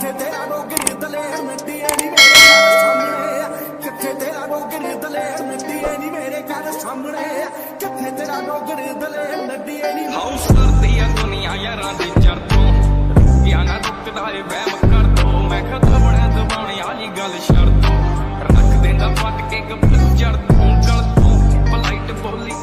ਕਿੱਥੇ ਤੇਰਾ ਰੋਗਣ ਦਲੇਰ ਮਿੱਟੀ ਨਹੀਂ ਮੇਰੇ ਘਰ ਸਾਹਮਣੇ, ਕਿੱਥੇ ਤੇਰਾ ਰੋਗਣ ਦਲੇਰ ਮਿੱਟੀ ਨਹੀਂ ਮੇਰੇ ਘਰ ਸਾਹਮਣੇ, ਕਿੱਥੇ ਤੇਰਾ ਰੋਗਣ ਦਲੇਰ ਮਿੱਟੀ ਨਹੀਂ। ਹਾਊਸ ਕਰਦੀ ਆ ਦੁਨੀਆ ਯਾਰਾਂ ਦੀ ਚੜ ਤੋਂ, ਰੁਕਿਆ ਨਾ ਰੁਕਦਾ ਏ ਵਹਿਮ ਕਰ ਦੋ, ਮੈਂ ਖਤਮ ਬਣਾ ਦਬਾਉਣੇ ਵਾਲੀ ਗੱਲ ਛੱਡ ਦੋ, ਰੱਖ ਦਿੰਦਾ ਫਟ ਕੇ ਗੱਭਰੂ ਜੜ ਤੋਂ ਗਲ ਤੋਂ, ਪਲਾਈਟ ਬੋਲੀ